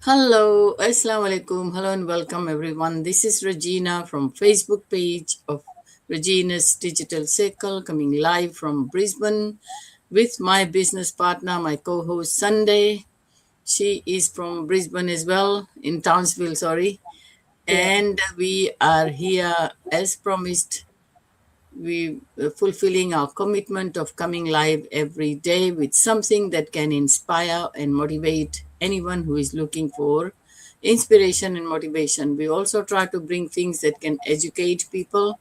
Hello, Assalamu alaikum. Hello and welcome everyone. This is Regina from Facebook page of Regina's Digital Circle coming live from Brisbane with my business partner, my co-host Sunday. She is from Brisbane as well, in Townsville, sorry. Yeah. And we are here as promised. We fulfilling our commitment of coming live every day with something that can inspire and motivate anyone who is looking for inspiration and motivation. We also try to bring things that can educate people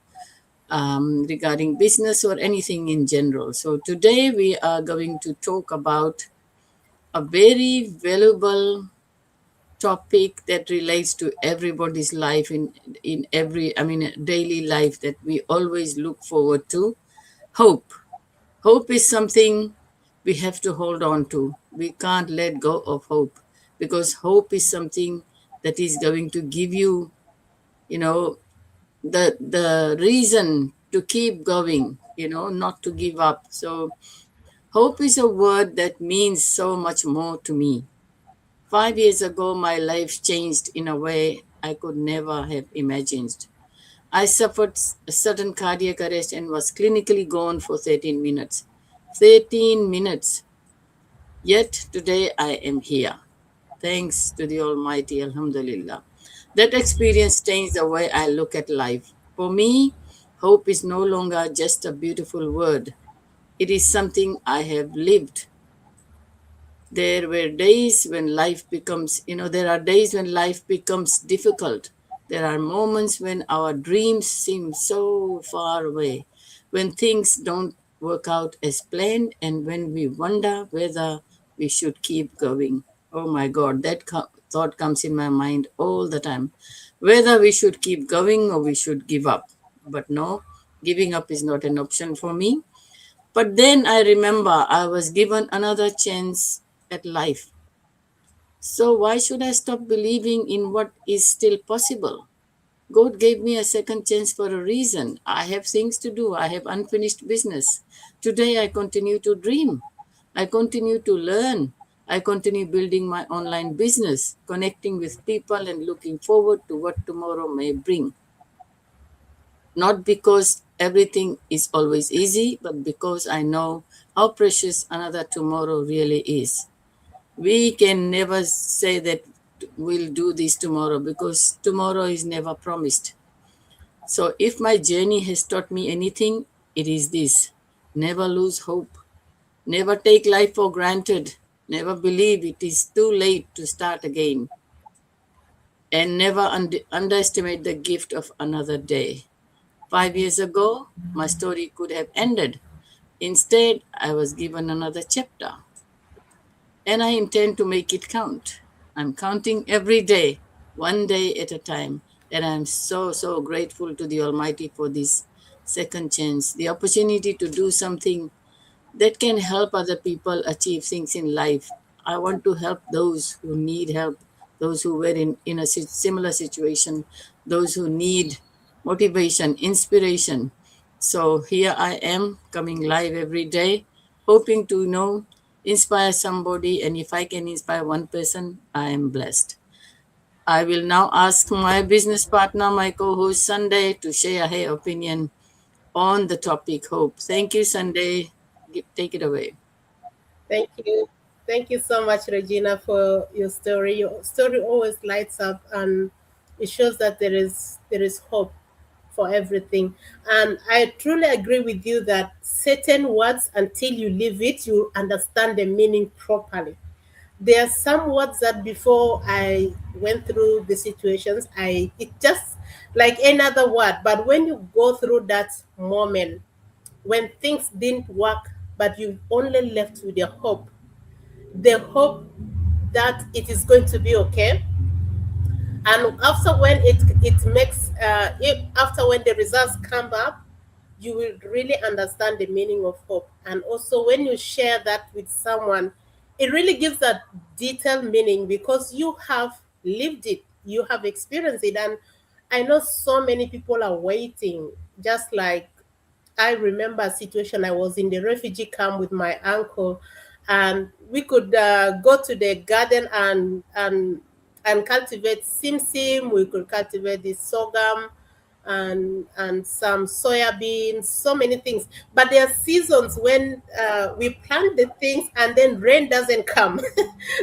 regarding business or anything in general. So today we are going to talk about a very valuable topic that relates to everybody's life in every daily life that we always look forward to. Hope. Hope is something we have to hold on to. We can't let go of hope because hope is something that is going to give you, you know, the reason to keep going, not to give up. So hope is a word that means so much more to me. 5 years ago, my life changed in a way I could never have imagined. I suffered a sudden cardiac arrest and was clinically gone for 13 minutes. 13 minutes. Yet today I am here. Thanks to the Almighty, Alhamdulillah. That experience changed the way I look at life. For me, hope is no longer just a beautiful word, it is something I have lived. There were days when life becomes, there are days when life becomes difficult. There are moments when our dreams seem so far away, when things don't work out as planned, and when we wonder whether we should keep going. Oh my God, that thought comes in my mind all the time. Whether we should keep going or we should give up. But no, giving up is not an option for me. But then I remember I was given another chance at life. So why should I stop believing in what is still possible? God gave me a second chance for a reason. I have things to do. I have unfinished business. Today I continue to dream. I continue to learn. I continue building my online business, connecting with people and looking forward to what tomorrow may bring. Not because everything is always easy, but because I know how precious another tomorrow really is. We can never say that we'll do this tomorrow because tomorrow is never promised. So if my journey has taught me anything, it is this: never lose hope, never take life for granted, never believe it is too late to start again, and never underestimate the gift of another day. 5 years ago, my story could have ended. Instead, I was given another chapter, and I intend to make it count. I'm counting every day, one day at a time, and I'm so, so grateful to the Almighty for this second chance, the opportunity to do something that can help other people achieve things in life. I want to help those who need help, those who were in a similar situation, those who need motivation, inspiration. So here I am coming live every day, hoping to inspire somebody. And if I can inspire one person, I am blessed. I will now ask my business partner, my co host Sunday, to share her opinion on the topic hope. Thank you, Sunday. Take it away. Thank you. Thank you so much, Regina, for your story. Your story always lights up, and it shows that there is hope for everything. And I truly agree with you that certain words, until you live it, you understand the meaning properly. There are some words that before I went through the situations, it just like any other word. But when you go through that moment, when things didn't work, but you only left with the hope that it is going to be okay. And after when it makes after when the results come up, you will really understand the meaning of hope. And also when you share that with someone, it really gives a detailed meaning because you have lived it, you have experienced it. And I know so many people are waiting, just like I remember a situation. I was in the refugee camp with my uncle, and we could go to the garden and cultivate simsim. We could cultivate the sorghum and some soya beans, so many things. But there are seasons when we plant the things and then rain doesn't come.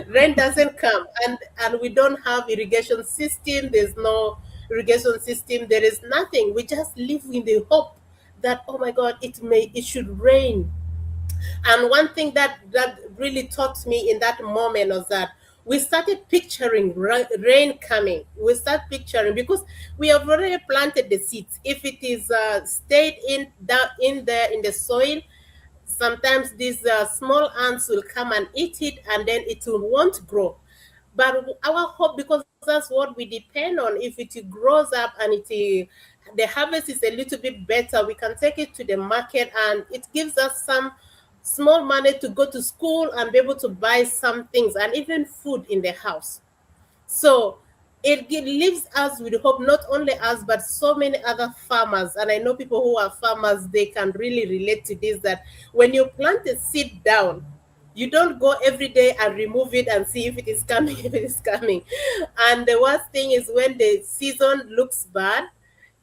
Rain doesn't come, and we don't have irrigation system. There's no irrigation system. There is nothing. We just live in the hope that, oh my God, it should rain. And one thing that really taught me in that moment was that we started picturing rain coming. We start picturing, because we have already planted the seeds. If it is stayed in there in the soil, sometimes these small ants will come and eat it, and then it will won't grow. But our hope, because that's what we depend on, if it grows up and the harvest is a little bit better, we can take it to the market, and it gives us some small money to go to school and be able to buy some things and even food in the house. So leaves us with hope, not only us, but so many other farmers. And I know people who are farmers, they can really relate to this, that when you plant a seed down, you don't go every day and remove it and see if it is coming, if it is coming. And the worst thing is when the season looks bad,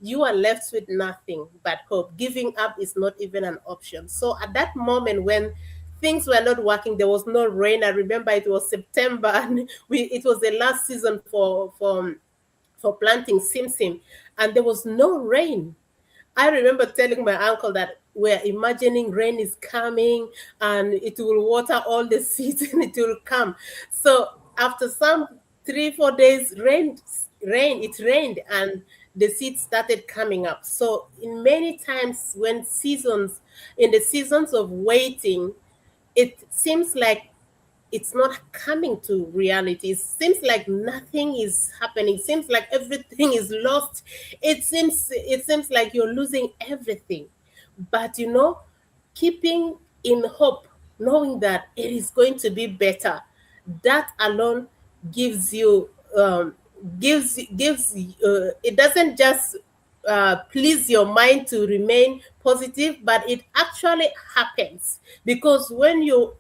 you are left with nothing but hope. Giving up is not even an option. So at that moment when things were not working, there was no rain. I remember it was September, and it was the last season for planting simsim, and there was no rain. I remember telling my uncle that we're imagining rain is coming and it will water all the seeds and it will come. So after some 3 4 days, it rained, and the seeds started coming up. So in many times in the seasons of waiting, it seems like it's not coming to reality. It seems like nothing is happening. It seems like everything is lost. It seems like you're losing everything. But keeping in hope, knowing that it is going to be better, that alone gives you gives it doesn't just please your mind to remain positive, but it actually happens, because when you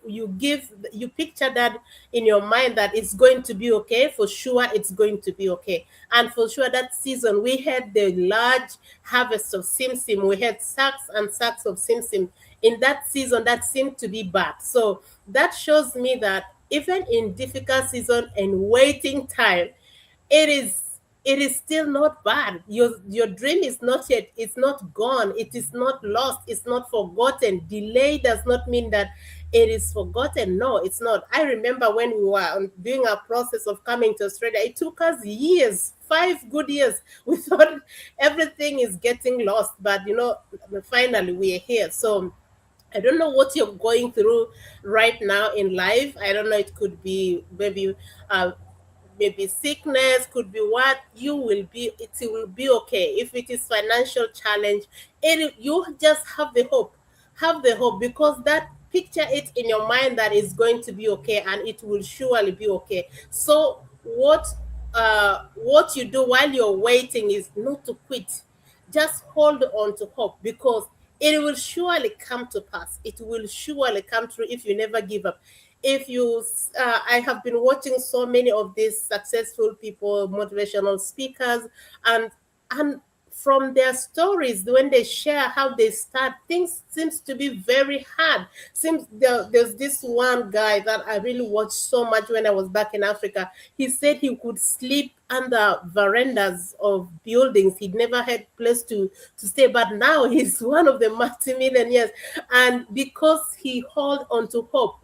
picture that in your mind that it's going to be okay, for sure it's going to be okay. And for sure that season we had the large harvest of simsim. We had sacks and sacks of simsim in that season that seemed to be bad. So that shows me that even in difficult season and waiting time, it is still not bad. Your dream is not yet, it's not gone, it is not lost, it's not forgotten. Delay does not mean that it is forgotten. No, it's not. I remember when we were doing our process of coming to Australia, it took us years, 5 good years. We thought everything is getting lost, but finally we are here. So I don't know what you're going through right now in life. I don't know. It could be uh, maybe sickness, could be what. It will be okay. If it is financial challenge, you just have the hope, because that picture it in your mind that it's going to be okay, and it will surely be okay. So what you do while you're waiting is not to quit. Just hold on to hope, because it will surely come to pass. It will surely come true if you never give up. If you I have been watching so many of these successful people, motivational speakers, and from their stories, when they share how they start, things seems to be very hard. There's this one guy that I really watched so much when I was back in Africa. He said he could sleep under verandas of buildings. He'd never had place to stay, but now he's one of the multimillionaires, and because he held on to hope.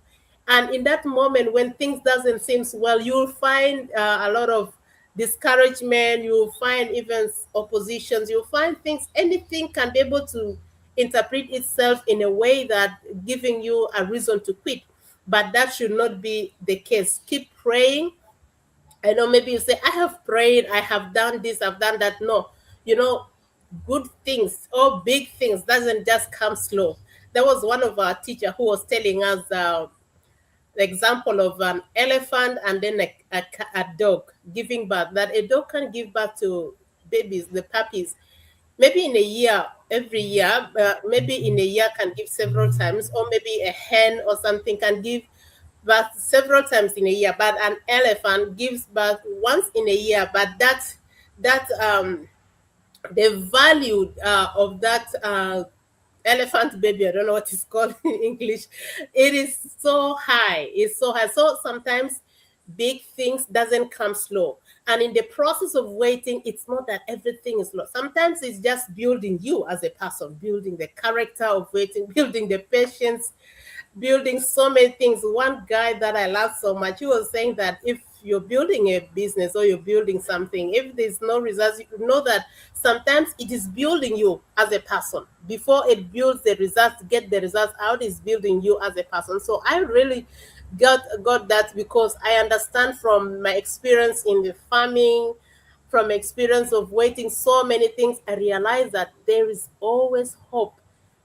And in that moment when things doesn't seem well, you'll find a lot of discouragement. You'll find even oppositions. You'll find things, anything can be able to interpret itself in a way that giving you a reason to quit. But that should not be the case. Keep praying. I know maybe you say, I have prayed, I have done this, I've done that. No, you know, good things or big things doesn't just come slow. There was one of our teacher who was telling us the example of an elephant and then a dog giving birth. That a dog can give birth to babies, the puppies, maybe in a year, every year, maybe in a year can give several times, or maybe a hen or something can give birth several times in a year, but an elephant gives birth once in a year. But that the value of that elephant baby, I don't know what it's called in English, it is so high. It's so high. So sometimes big things doesn't come slow. And in the process of waiting, it's not that everything is slow. Sometimes it's just building you as a person, building the character of waiting, building the patience, building so many things. One guy that I love so much, he was saying that if you're building a business or you're building something, if there's no results, you know that sometimes it is building you as a person. Before it builds the results, get the results out, is building you as a person. So I really got that, because I understand from my experience in the farming, from experience of waiting so many things, I realize that there is always hope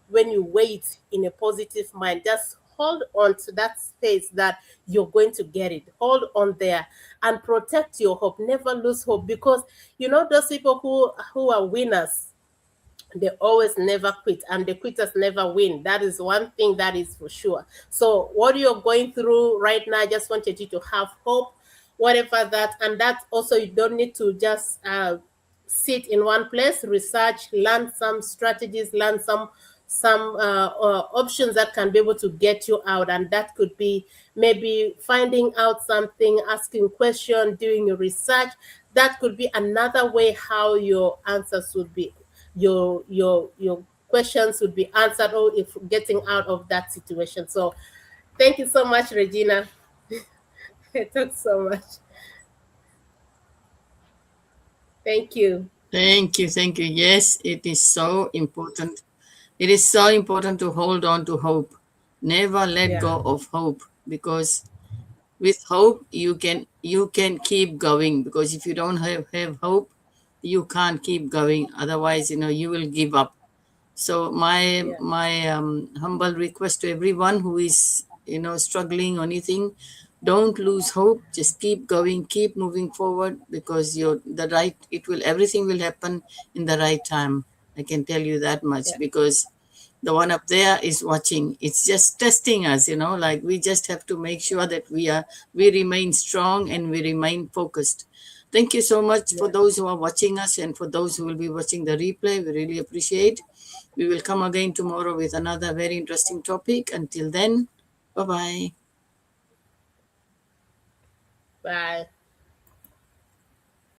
when you wait in a positive mind. Just hold on to that space that you're going to get it. Hold on there and protect your hope. Never lose hope, because you know those people who are winners, they always never quit, and the quitters never win. That is one thing that is for sure. So what you're going through right now, I just wanted you to have hope, whatever that. And that also, you don't need to just sit in one place. Research, learn some strategies, learn some options that can be able to get you out. And that could be maybe finding out something, asking question, doing your research. That could be another way how your answers would be, your questions would be answered, or if getting out of that situation. So thank you so much, Regina. I talked so much. Thank you. Thank you. Thank you. Yes, it is so important. It is so important to hold on to hope. Never let Yeah. go of hope, because with hope you can keep going, because if you don't have hope, you can't keep going. Otherwise, you will give up. So my Yeah. my humble request to everyone who is struggling or anything, don't lose hope. Just keep going, keep moving forward, because everything will happen in the right time. I can tell you that much, Yeah. because the one up there is watching. It's just testing us, like we just have to make sure that we remain strong and we remain focused. Thank you so much for Yeah. those who are watching us, and for those who will be watching the replay. We really appreciate. We will come again tomorrow with another very interesting topic. Until then, bye bye. Bye.